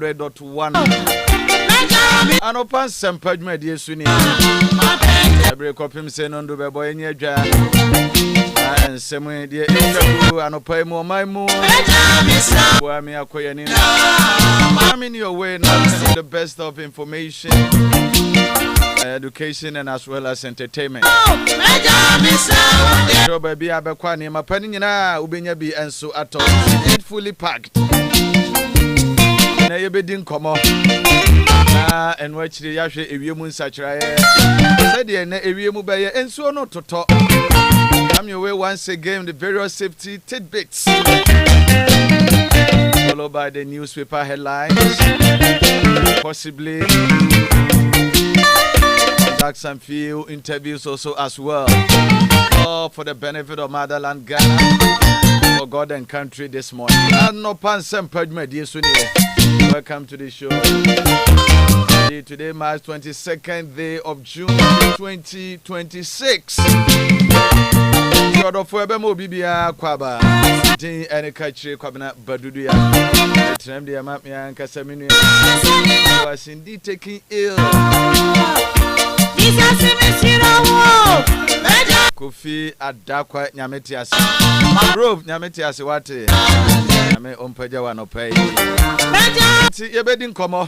100.1 Anopa Nsempa dwumadie suni ebre kopim se no ndo bebo enye dwa ensem de etwabu anopa mu omanmu bo me akoye ni coming your way now the best of information, education and as well as entertainment. So baby abekwa ni mapani nyina ubenya bi enso ato fully packed. Na yebedi nkomo na enwa chiri yahwe ewiemu nsachiraye said na ewiemu beye enso no toto. Come your way once again the various safety tidbits followed by the newspaper headlines, possibly conduct some few interviews also as well, all for the benefit of motherland Ghana, for God and country this morning. Anopa Nsempa dwumadie suni. Welcome to the show. Today March 22nd day of June 2026. For ebe mo bibia kwaba din ene Kaakyire Badu ya trem de map ya nkasa minu was indeed taking ill. Kofi adakwa nyametiase Grove nyametiase wate nyame ompaja wa no pay ti yebedi nkomo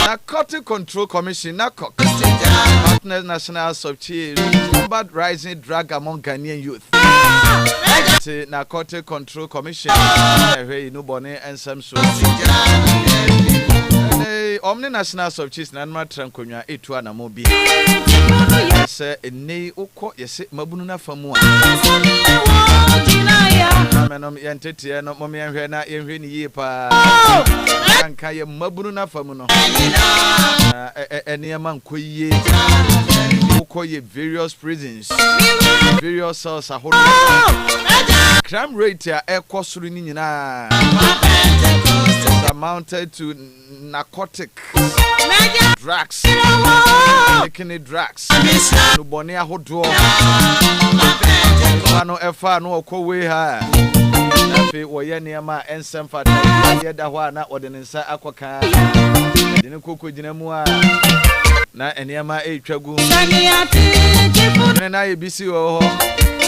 Narcotic Control Commission, NACOC, Partners National Subchief, combat rising drug among Ghanaian youth. Narcotic Control Commission, Nubone and some so. Omni National Subchief, Nanma Tranconia, Etuana Mobi. Say, a nay, Oko, yes, Mabuna Famua. Manom Yantetia, no Mommy and Rena, Irene Yepa. Kaya mabuna famuno any among kuye ukoye various prisons, various cells are holding crime rate ya ekosuru ni nyina amounted to narcotic drugs, making drugs no boni ahodo ano efa no okowe ha afi woye niama ensemfa ye da ho na wode nsa akoka dine koko gina mu a na eniama etwagu na ye bisi wo ho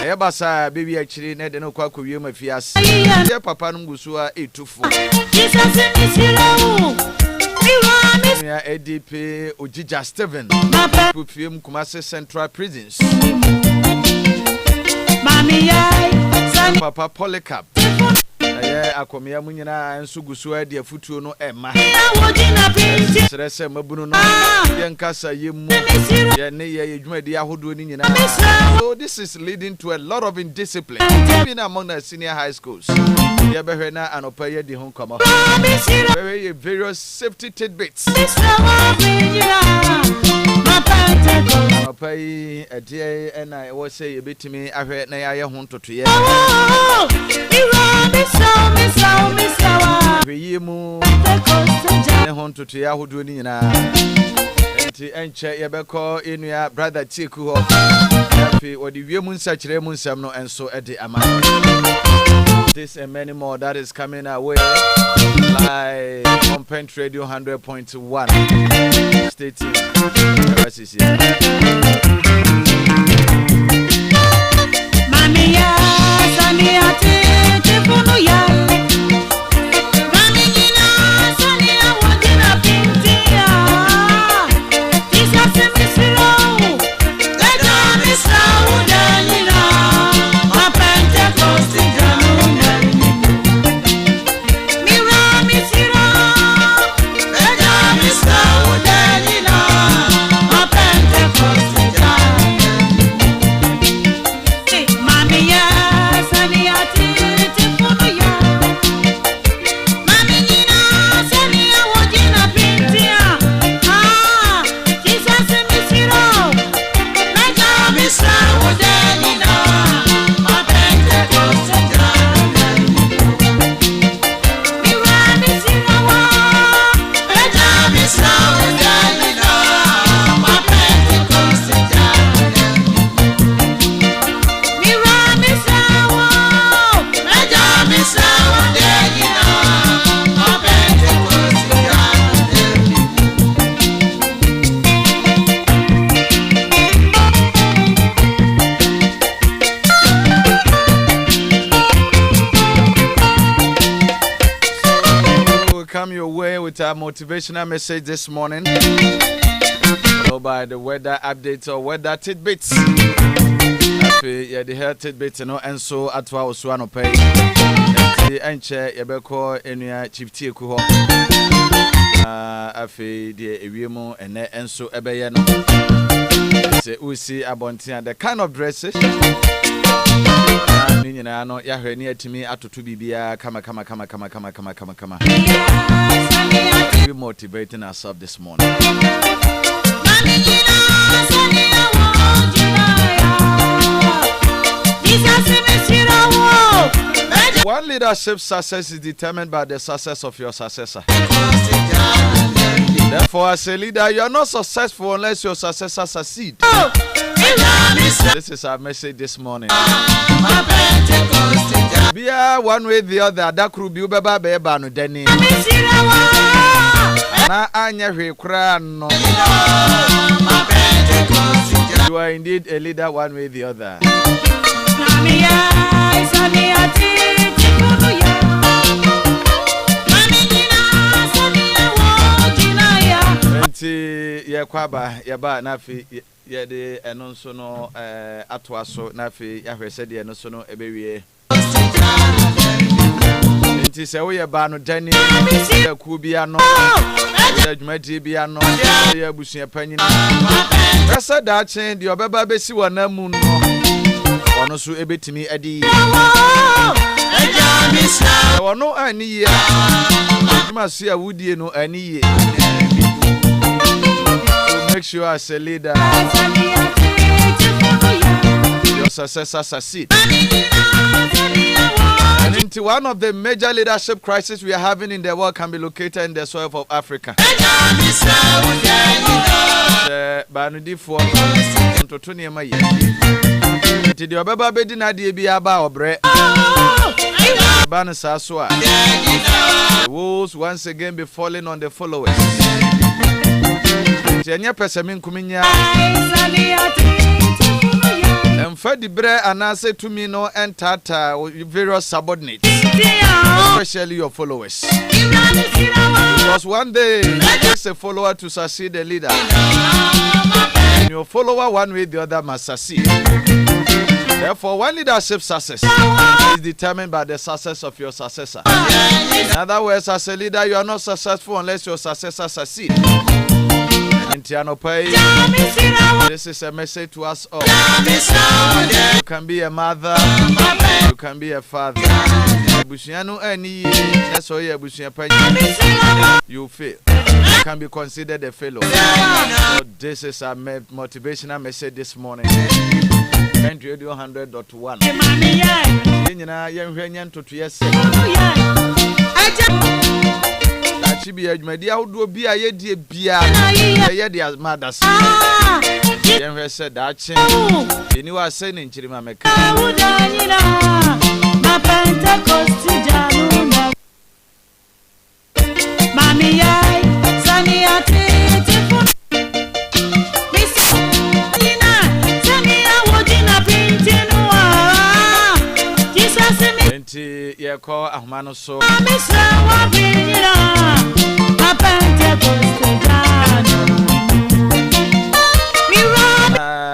ye basa bebi akiri na de no kwa kowie mafiase ye papa no gusu a etufo Jesus misiro ya ADP Ojija Steven Pupiem Kumase Central Prisons Mami yai Papa Polycarp akomia munyina enso gusu ade afutuo no ema serese mabunu no yenkasa yemu ye ne ye dwumadi ahodo ni nyina. So this is leading to a lot of indiscipline even among the senior high schools. Ye behwe na anopa ye di ho komo very various safety tidbits Pai adie ena wo say ye betimi ahwe na ya ho ntotoye Yemu ne ho ntotoye ahodo ni nyina enti enche ye beko enua brother Chiku ho afi odi wiemu nsachire mu nsam no enso ede ama this and many more that is coming our way live on Pent Radio 100.1 stay tuned. come your way with a motivational message this morning, followed by the weather updates or weather tidbits. Yeah, the health tidbits, and so at our Suano pay. And chair, Yabeko, and Chief Tiku. Afi the Ewimo and so Ebayano. Say Usi Abontia, the kind of dresses. Nino, Yahweh near to me at to Bibia, come. We're motivating ourselves this morning. One leadership success is determined by the success of your successor. Therefore, as a leader, you are not successful unless your successor succeeds. This is our message this morning. Be one way or the other, that could be Baba Beba no Denny. Na anya hwekra no. You are indeed a leader one way or the other. Ye kwaba ye ba na fi ye de eno nso no atoa so na fi ya hwese de eno so no ebewie nti se wo ye ba no dani ye ku bia no ye dwumadi bia no ye abusua panyin esa da chen de obeba besi wona mu no ono so ebetimi adi wono ani ye dwuma so ya wudie no ani ye. Make sure as a leader your successor succeed. And into one of the major leadership crises we are having in the world can be located in the soil of Africa. Banudi for Antonio May. Did your Baba Bedina Diabiaba or Bre Banasaswa? The wolves once again be falling on the followers. Anya pesamin kuminya emfa di bre anase to me no entata various subordinates, especially your followers, because one day it takes a follower to succeed a leader, and your follower one way or the other must succeed. Therefore, one leadership success is determined by the success of your successor. In other words, as a leader, you are not successful unless your successor succeeds. This is a message to us all. You can be a mother, you can be a father. You fail. You can be considered a fellow. So this is a motivational message this morning. Radio 100.1. Be a media would be a year beer, a mothers. Then said that you are saying in Chirimameka. Mammy, Sunny, ye call Ahmano so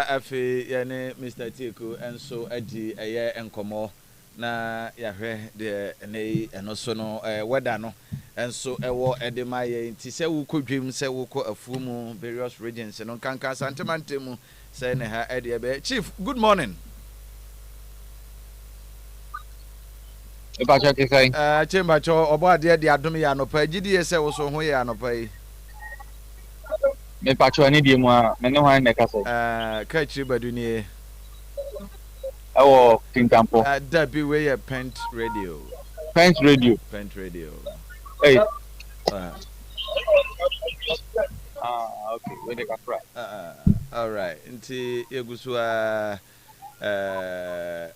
afi yene Mr. Tiku and so adi eye enkomo na yahwe de nei eno so no weda no enso ewo edema ye nti se wo kodwem se wo ko afumu various regions no kanka santemantemu se ne ha ede be. Chief, good morning. Chimbacho obo ade de adom ya Anopa gidie se wo so ho ya Anopa yi. Me pacho ani die mu a me ne hwan ne kasa. Kaakyire Badu ni. Ewo Tintampo. Da bi we ya Pent Radio. Pent Radio. Hey. Okay, we dey kafra. All right. Nti egusu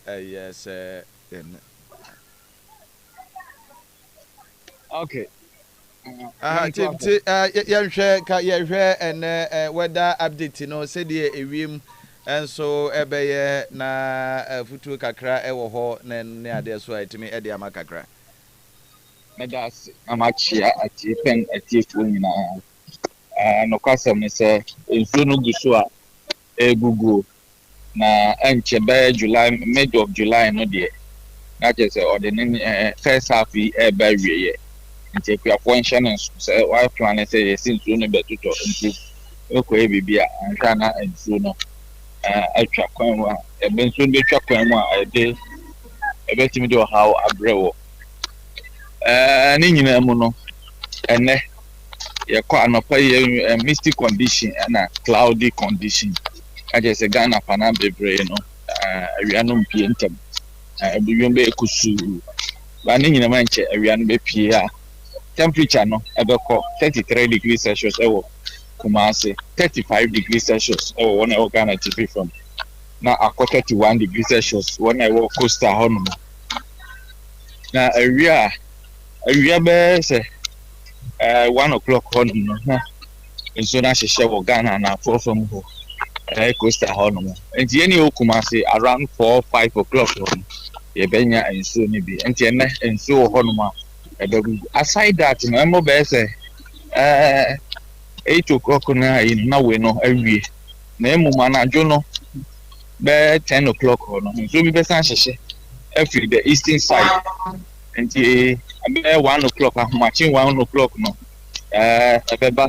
yes okay. Yanhwe and weather update no say the ewiem enso ebeye na futu kakra ewo ho na ade so atimi ade amakakra. Medas amachia ati pen ati nyina no kwasem ne se ensuo no guso a egugu na enche be July mid of July no de na je se ordinary first half e be wiye nti kwa function se why plan say yes ensuo no betuto nti ekọ ebibi a anhwa na ensuo no atwa kwan mu a ebe ensuo betwa kwan mu a ebe timi de how abrewo ne nyina mu no ene yɛkɔ anɔpa yɛ misty condition and cloudy condition agye sɛ Ghana pana bebree no awia no mpie ntam ebiwiem bɛ ekusu ba ne nyinaa nkyɛ awia no bɛpie a temperature no ɛbɛkɔ 33 degrees Celsius ɛwɔ Kumasi 35 degrees Celsius ɛwɔ wɔn a ɛwɔ Ghana tipi fam na akɔ 31 degrees Celsius wɔn a ɛwɔ coastal hɔ nom na awia bɛyɛ sɛ 1 o'clock hɔnom no na nso na hyehyɛ wɔ Ghana na afɔfam hɔ coastal hɔnom nti yɛne yɛ Kumasi around 4-5 o'clock hɔ yɛbɛnya nsuo no bi nti ɛnɛ nsuo wɔ hɔnom a ɛbɛgugu aside that no ɛmo bɛyɛ sɛ 8 o'clock na ayi na we no awie na emu anadwo no bɛyɛ 10 o'clock hɔ no nsuo bi bɛsan hyehyɛ afiri the eastern side nti abɛ 1 o'clock ahomakye 1 o'clock no ɛbɛba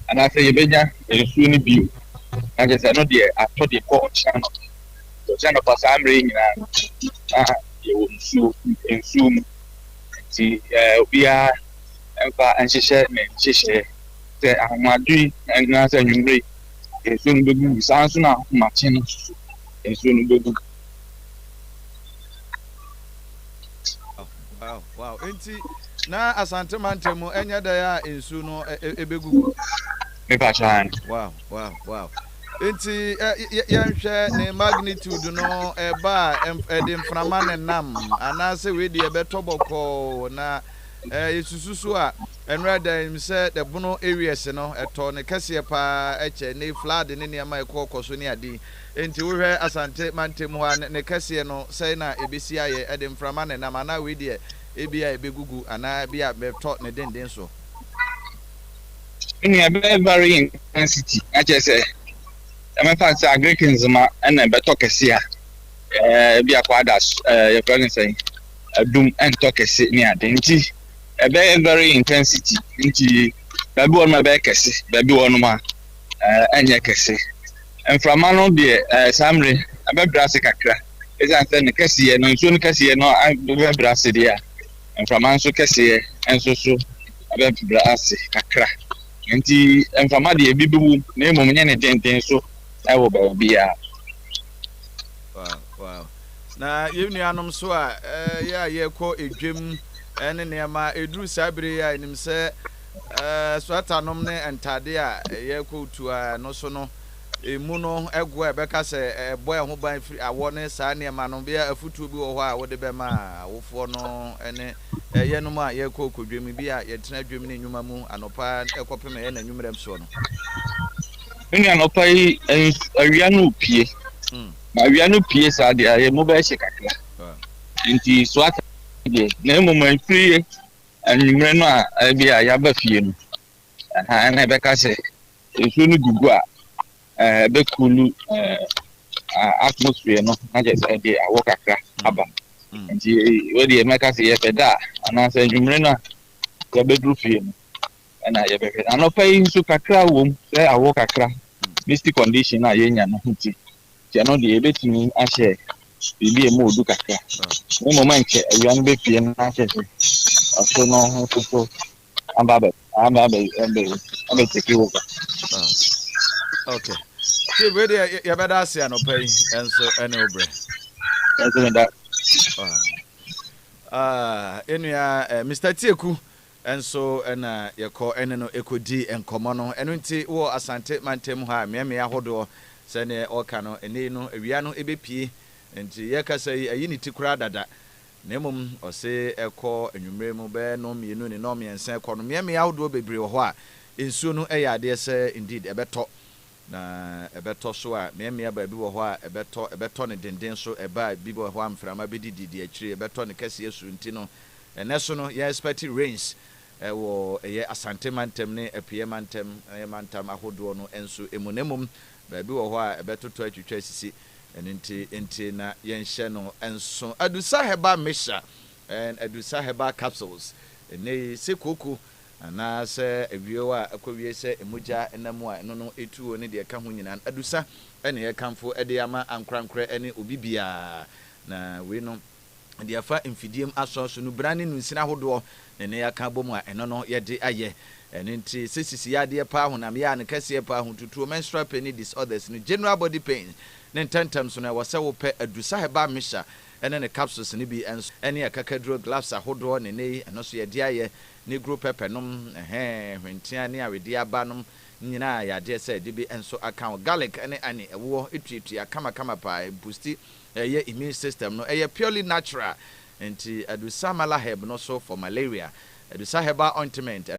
anaasɛ yɛbɛnya nsuo no bio na kyerɛ sɛ no deɛ atɔ deɛ kɔ ɔkyerɛ no pasaa mmerɛ nyinaa na yɛwɔ nsuo mu nti obiara ɛmfa nhyehyɛ ne nhyehyɛ sɛ ahomadwe anaasɛ anwummere nsuo no bɛgugu saa nso na ahomakye no nsuo no bɛgugu. Wow. Enti na asante mantemu enya da ya ensu no ebegugu. Me pa chan. Wow. Enti yenhwe ne magnitude no eba ede mframa ne nam anase we de ebetoboko na yesususu a enra da im se de bono areas no eto ne kase pa eche ne flood ne ne ma ekokoso ne ade enti wo hwe asante mantemu ha ne kase no sei na ebesi aye ede mframa ne nam ana we de ebia ebegugu ana bia beto ne denden so Ini abe very intensity ache se emefa se agrikins ma na beto kese a bia kwada ye friend say adum ento kese ni ade nti ebe very intensity nti baby won ma be kese baby won ma enye kese enframa no de samre abe brase kakra esan se ne kese no nso ne kese no abe brase de a enframa nso kese enso so abe brase kakra nti enframa de ebibu na emom nye ne denden so ewo ba bia. Wow. Na yenu anom so a ya yekọ edwem ene nema eduru sabire ya enim se swatanom ne entade a yekọ utu a no so no emu no ego ebeka se boy ho ban firi awo ne saa nema no bia afutuo bi wo ho a wo de be ma awofo no ene yenom a yekọ kodwem bi a yetena dwem ne nyuma mu anopa ekopem ye na nwumrem so no Ini anopa yi awia no pie ma awia no pie saa de aye mo ba hye kakra nti swata de na emom afiri anwumre no a bia ya ba fie no na ebeka se esu no gugu a be kulu atmosphere no na je say de awo kakra aba nti we de emeka se ye peda ana se anwumre no ya be dru fie no na ye be anopa yi nso kakra wom se awo kakra misty condition na yenya no nti no de ebetimi ahye bibi emu odu kakra no moment awia no be pie na ahye aso no so ambabe take over. Okay. See we dey ya beda ase anopa yi enso ene obre enso da enua Mr. Tieku enso ena yekọ ene no ekodi enkomo no eno nti wo asante mantem ha me ahodo se ne oka no ene no awia no ebepie nti yekasa yi ayi ni tikura dada na emom ose ekọ enwumre mu be no mienu ne no miense ekọ no me ahodo bebre ho a ensuo no eya ade se indeed ebeto na ebeto so a mmea ba bi wo ho a ebeto ne denden so eba bi wo ho amframa bedidi akire ebeto ne kase esu nti no ene so no ye expect rains wo ye asante mantem ne apie mantem mantam ahodo no enso emunemum ba bi wo ho a ebetoto atwitwa sisi enti na ye nhye no enso adusa heba mesha and adusa heba capsules ene sekoko ana se ewio a akwawie se emuja enamu a eno no etuo ne de ka ho nyina adusa ene ye kamfo ede ama ankrankra ene obibia na we no de afa mfidiem asoso no brane no nsina hodo ne ya ka bom a eno no ye de aye ene nti sisisi ya de pa honam ya ne kase pa ho tutuo menstrual pain disorders no general body pain ne tentam so na wose wo pe adusa heba mesha ene ne capsules ne bi enso ene akakadro gloves ahodo ne nei eno so ye de aye ne group pepper nom hwentia ne awede aba nom nyina ya de se de bi enso account garlic ene ani ewo etuetua kama pa boost ye immune system no purely natural enti adusa mala herb no so for malaria adusa herbal ointment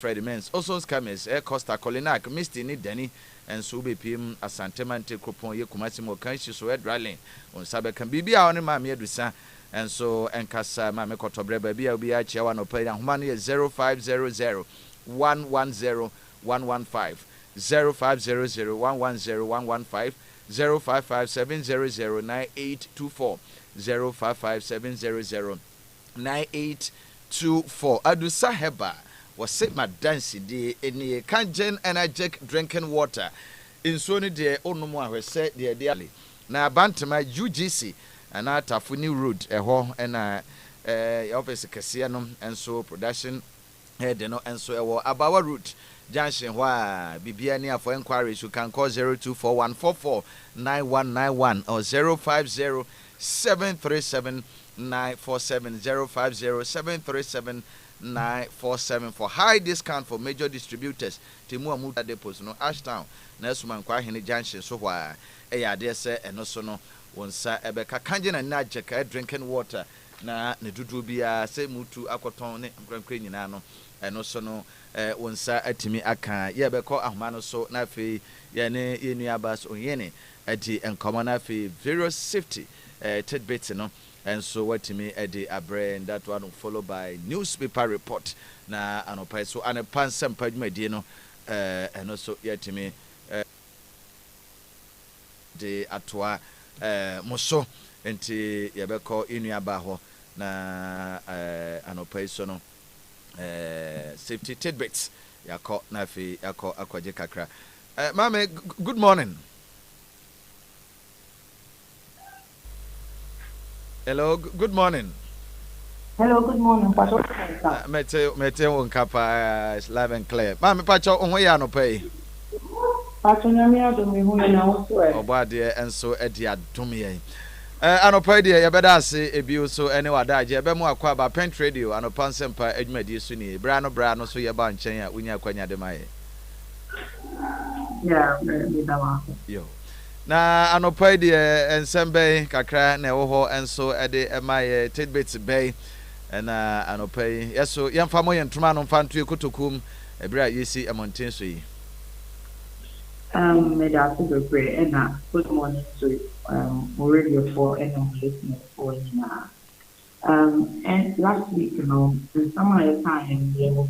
Freddy Mens also scammers Costa Colinac Misty ni Dani and so be pim asantemante coupon ye kumasimo kanshi so dralin on sabe kan bibia on ma me adusa and so enkasa ma me kotobreba bia obi a chia wa no pay homa no 0500 110 115 0500 110 115 055700 9824 055700 9824 adusa heba was my dance de any kangen energetic drinking water in so de onomu ahwe se de de na bantama UGC ana Tafuni road eho na office kase no enso production head no enso ewo Abawa road junction wa bibia ni afo inquiries you can call 0241449191 or 050737 947 050737 947 for high discount for major distributors. Timu amuda depots no Ashtown. Nesuman kwa hini junction so wa eya de se eno so no wonsa ebeka kanje na najeka drinking water na ne dudu bia se mutu akoton ne nkwankwa nyina no eno so no wonsa atimi aka ye beko ahoma no so na fe ye ne yenu abas onyene ati enkomo na fe various safety tidbits no. And so what me Eddie Abre and that one followed by newspaper report na Anopa so Anopa Nsempa dwumadie and also yet me de atoa moso enti yebeko inuaba ho na Anopa so no safety tidbits yakọ na fi yakọ akwaje kakra mama good morning. Hello, good morning. Hello, good morning. Mete won kapa live and clear. Ma me pacho onwo ya no pay. Pacho nyame adom hu na wo so e. Obade enso edi adom ye. Anopa de ye beda ase ebi so ene wadaje ebe mu akwa ba Pent Radio Anopa Nsempa adwumadi so ni bra no so ye ba nchen a unya kwanya de maye. Yeah, me da wa. Yo. Na Anopa de ensembe kakra na ewo ho enso ede emaye tidbits bay na Anopa yeso yemfa mo yentuma no mfa nto ekotokum ebra yesi amonten so yi. Me da so be and good morning to radio for and listening for na. And last week in some time we were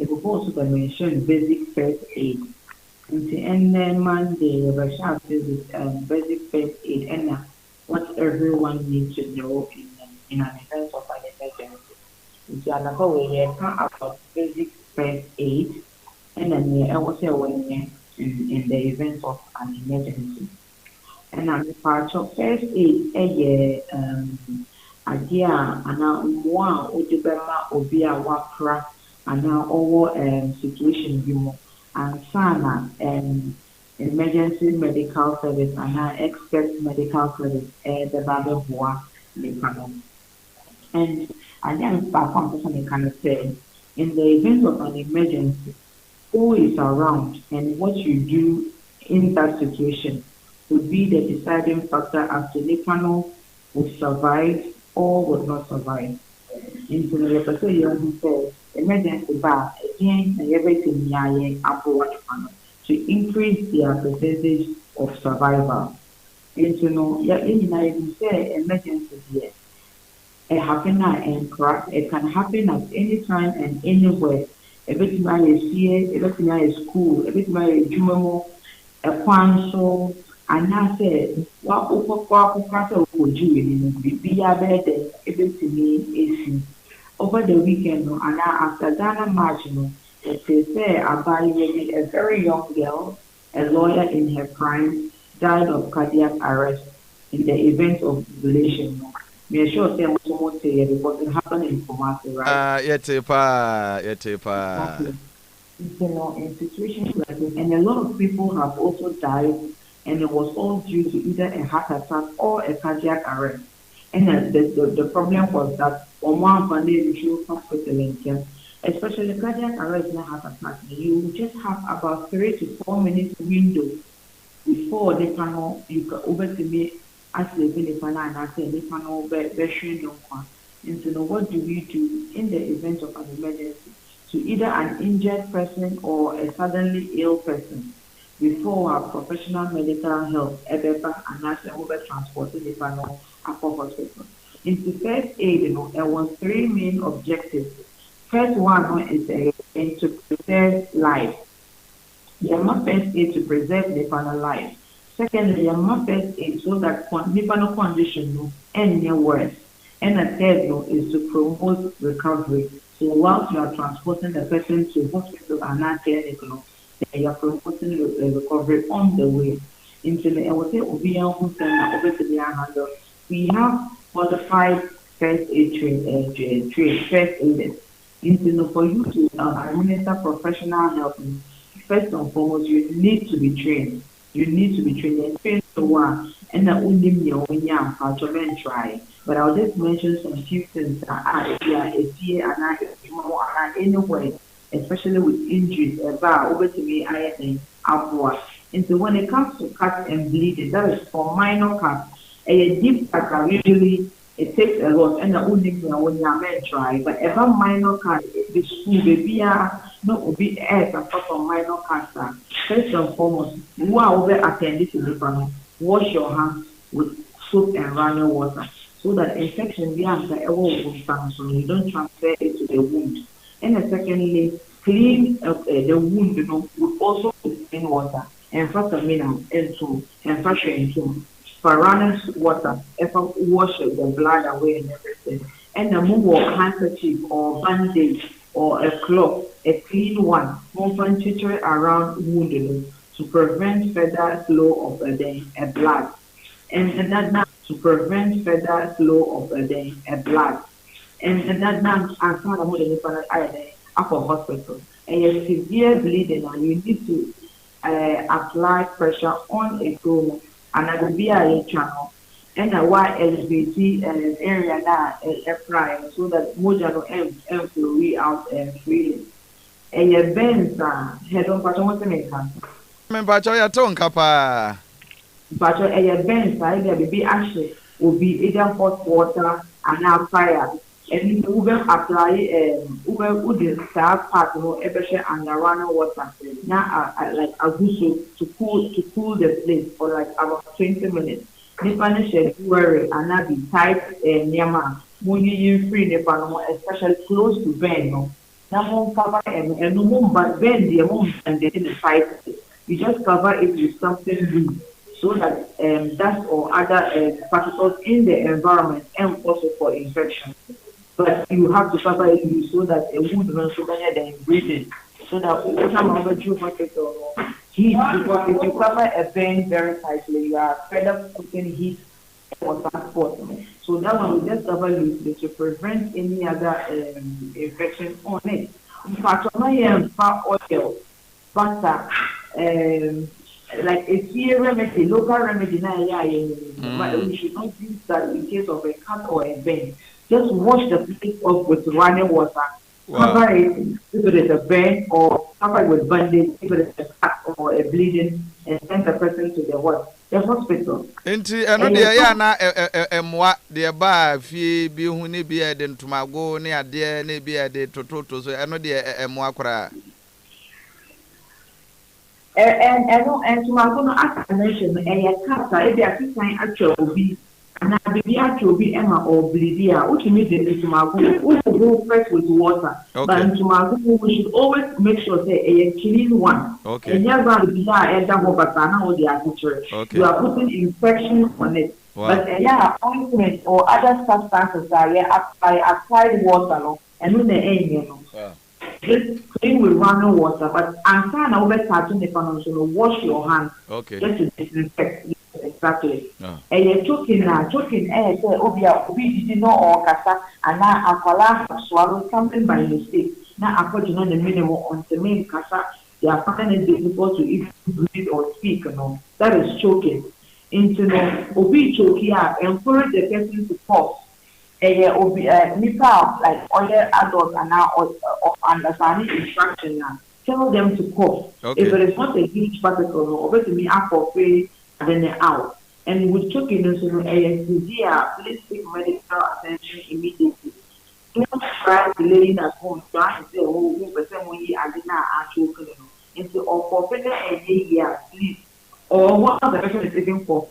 supposed to mention basic first aid. And then Monday, we shall visit basic first aid and what everyone needs to know in an event of an emergency. We are about basic first aid and then we also in the event of an emergency. And I'm part of first aid idea and one Udibema Obia Wapra and now all situation you and sana emergency medical service and expert medical service the Bible Boa and I then perform kind of say in the event of an emergency, who is around and what you do in that situation would be the deciding factor as to the panel would survive or would not survive. Into the episode you says emergency bar again and everything to increase their percentage of survival. And you know, yeah, you say emergency here. It happen and it can happen at any time and anywhere. Everything I see, everything I school, everything I do, a kwan so anaasɛ wokɔkɔ akokɔ sɛ wokɔgye w'ani no biribiara bɛyɛ dɛ ɛbɛtumi esi over the weekend no anaa after Ghana march no yɛte sɛ abaayewa bi a very young girl a lawyer in her prime died of cardiac arrest in the event of jubilation no me sure sɛ mo mo te because it happened in Kumasi, right? Yɛte paa. Okay. You know, in situations like this, and a lot of people have also died, and it was all due to either a heart attack or a cardiac arrest. And the problem was that on one family hospital in Kenya, especially cardiac arrest and heart attack, you just have about 3 to 4 minutes window before the panel you can over to me as the panel and I say the panel be and to know what do we do in the event of an emergency to either an injured person or a suddenly ill person before our professional medical help ever and national over transported the panel upper hospital. In the first aid, you know, there was 3 main objectives. First one is to preserve life. The first aid to preserve the panel life. Secondly, the first aid so that the panel condition no any worse. And the third no, is to promote recovery. So whilst you are transporting the person to hospital and not clinic, you are promoting the recovery on the way. We have modified first aid first aid. For you to administer professional help, first and foremost, you need to be trained. You need to be trained and trained to one, and that only me or when you are try. But I'll just mention some few things that are here and anyway, especially with injuries, over to me, I think, upward. And so when it comes to cuts and bleeding, that is for minor cuts. A deep cut usually it takes a lot, and the only when you are try. But ever minor cut, the school baby no be air apart from minor cuts. First and foremost, who are over attending to the panel, wash your hands with soap and running water, so that infection behind the so you don't transfer it to the wound. And secondly, clean the wound, you know, with also clean water and first and fresh into for running water, if wash the blood away and everything. And the move of handkerchief or bandage or a cloth, a clean one, move around wound, you know, to prevent further flow of the blood. And that now to prevent further flow of the blood. And that now as far as the upper hospital. And a severe bleeding, and you need to apply pressure on a trauma and at the BIA channel. And a YSBT area now apply so that Mojano and flow out freely. And your bends head on Patomaka. Remember, your tongue, Kappa. But a bench side there be ashes will be either hot water and now fire. And you will apply would start part of every under running water. Now like a gusso to cool the place for like about 20 minutes. The furniture worry and not be tight near when you free the panel, especially close to Ben. No, now cover and no more but Ben the amount and they in the fight. You just cover it with something loose, so that dust or other particles in the environment and also for infection. But you have to cover it so that a wound runs over the breathing. So that over heat, because if you cover a vein very tightly, you are further putting heat or transport. So that one we just cover loosely to prevent any other infection on it. In fact, oil, butter, like a fear remedy, local remedy, but we should not use that in case of a cut or a burn. Just wash the place off with running water. Wow. Cover it if it is a burn, or cover it with bandage if it is a cut or a bleeding, and send the person to the the hospital. Enti eno de ya na emwa de ba fie bi hu ne bi e de ntomago ne ade ne bi e de tototo so eno de emwa kora. And to my own explanation, a cata, if they are saying actually, and I be actually Emma or Blidia, which immediately to my who go first with water. But to my we should always make sure say a clean one. Okay. And you're going to be there, or the agriculture. You are putting infection on it. Wow. But yeah, ointment or other substances are applied water, and when the end, just clean with running water, but I'm trying to always touching the panel, so wash your hands. Okay. Just to disinfect. Exactly. And you're choking, Obi did not or Kasa, and now Aquala have swallowed something by mistake. Now, according to the minimum on the main Kasa, they are finding it difficult to even breathe or speak. That is choking. Into Obi choking, encourage the person to cough. Nipa like other adults are now understanding instruction now. Tell them to cough. Okay. If it is not a huge particle, over to me up and then out. And with choking, please take medical attention immediately. Don't try delaying at home. Try to say, oh, I did not actually. Into or for a year, please. Or what the person is taking for.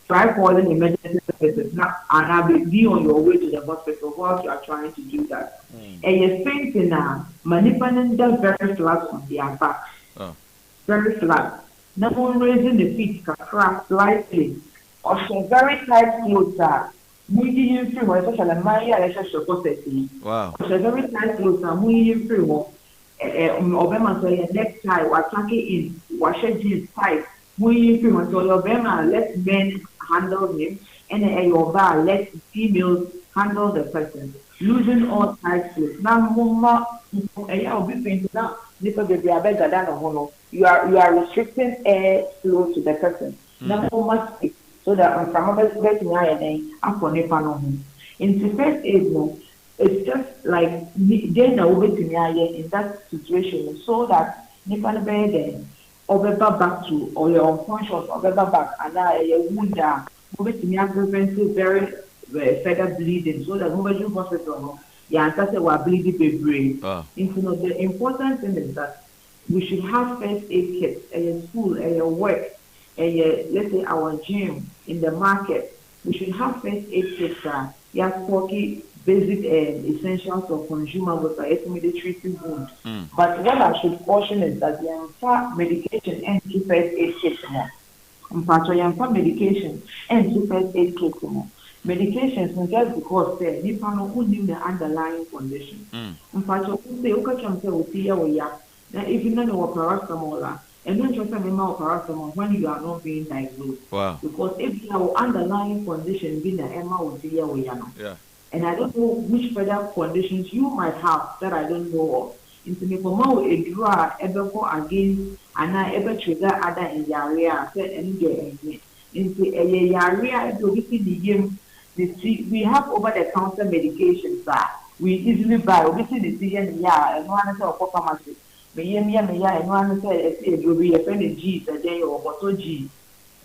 Try calling emergency services now and I'll be on your way to the hospital while you are trying to do that. And you're fainting now, manipulating them very flat on their back. Very flat. Now raising the feet crack slightly. Or some very tight clothes are moving you through, especially my wow. So very tight clothes are moving you through. Obama say necktie, or tucking in, wash your jeans tight. Moving through until your Obama let men handle him, and your bar let females handle the person, losing all types of now. I'll be painted now. You are restricting air flow to the person. Now much so that from others get in the first aid, it's just like then over to me in that situation so that Nipan bed or back to or you're unconscious or back and a wound down. Over to me, I'm preventing very further bleeding so that nobody in hospital. Yeah, that's why bleeding be brain. The important thing is that we should have first aid kits at your school, at your work, at your, let's say our gym, in the market. We should have first aid kits that talking basic essentials of consumables for estimated treating wounds. But what I should caution is that the entire medication and first aid kits more. Medication and first aid kits more. Medications just because they need who knew the underlying condition. In fact, say now if you know what paracetamol and don't just remember paracetamol when you are not being diagnosed. Wow. Because if you have underlying condition being an Emma will see yeah. And I don't know which further conditions you might have that I don't know of. Into me come out a draw ever for again and I ever trigger other in the area said and into a area we have over the counter medications that we easily buy obviously decision and one for pharmacy. And one said it will be a penny G a day or bottle G.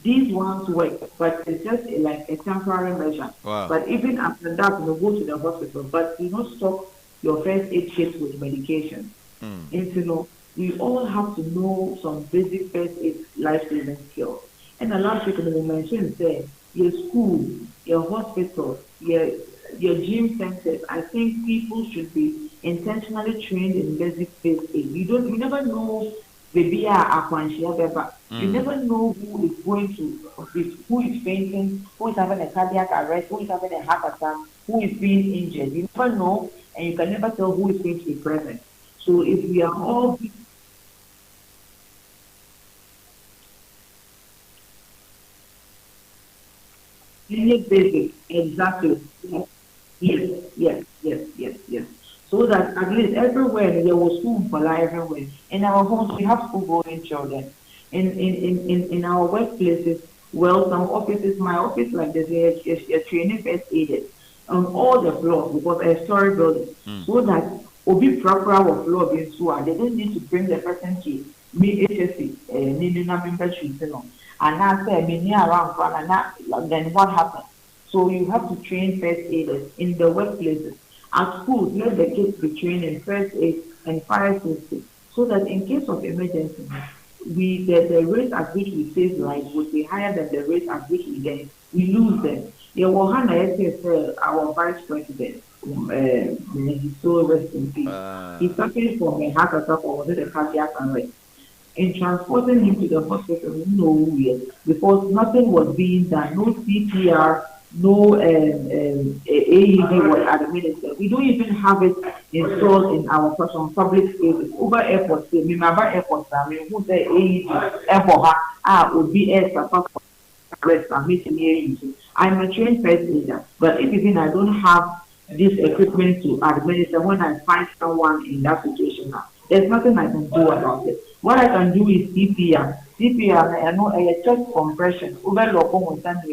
These ones work, but it's just like a temporary measure. Wow. But even after that, you go to the hospital, but do not stop your first aid kit with medication. And we all have to know some basic first aid life-saving skills. And the last week we mentioned there, your school, your hospital, your gym centers. I think people should be intentionally trained in basic first aid. You never know. You never know who is going to, who is fainting, who is having a cardiac arrest, who is having a heart attack, who is being injured. You never know, and you can never tell who is going to be present. So if we are all basic, exactly. Yes. So that at least everywhere there was school for life everywhere. In our homes we have school going children. In our workplaces, well, some offices, my office like there's a training first aided on all the floors because a story building. So that obi proper of floor being so they don't need to bring the person to me HSC needing a member treatment. and now say many around and then what happens? So you have to train first aiders in the workplaces. At schools, let the kids be trained in first aid and fire safety, so that in case of emergency, the rate at which we save lives would be higher than the rate at which we lose them. Yeah, well, Hannah, our vice president, he's so rest in peace. He's suffering from a heart attack or was it a cardiac arrest? In transporting him to the hospital, nowhere, because nothing was being done, no CPR, no AED was administered. We don't even have it installed in our public spaces. Over airports, remember airports, I mean, who say AED, airport, would be air support rest and meeting here. I'm a trained first aider, but if even I don't have this equipment to administer when I find someone in that situation now, there's nothing I can do about it. What I can do is CPR. CPR, I know a chest compression. Over local like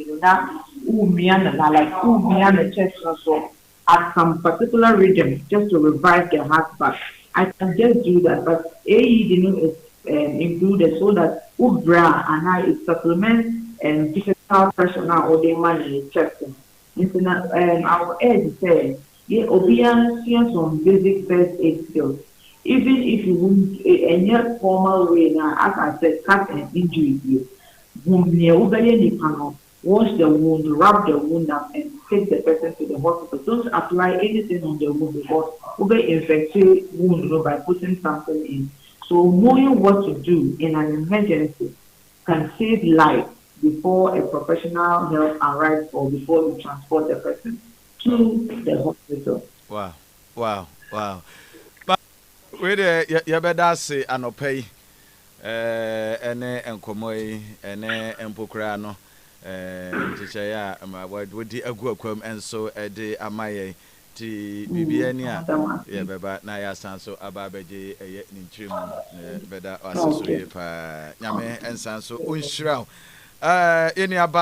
chest also at some particular region just to revive their heart back. I can just do that, but AED is included so that Ubra and I supplement and physical pressure now or they manage chest. Our aid says, yeah, obedience some basic first aid skills. Even if you won't any formal way now, as I said, cut and injury you. Wash the wound, rub the wound up, and take the person to the hospital. Don't apply anything on the wound because over infect wound by putting something in. So knowing what to do in an emergency can save life before a professional help arrives or before you transport the person to the hospital. Wow, wow, wow. But where you better say Anopa ene enkomoi ene empokrano chichaya wodi aguakwam enso ede amaye ti bibiani a ye beba na ya sanso ababeje eye nintrim beda aseso ye pa nyame ensanso onhyira any aba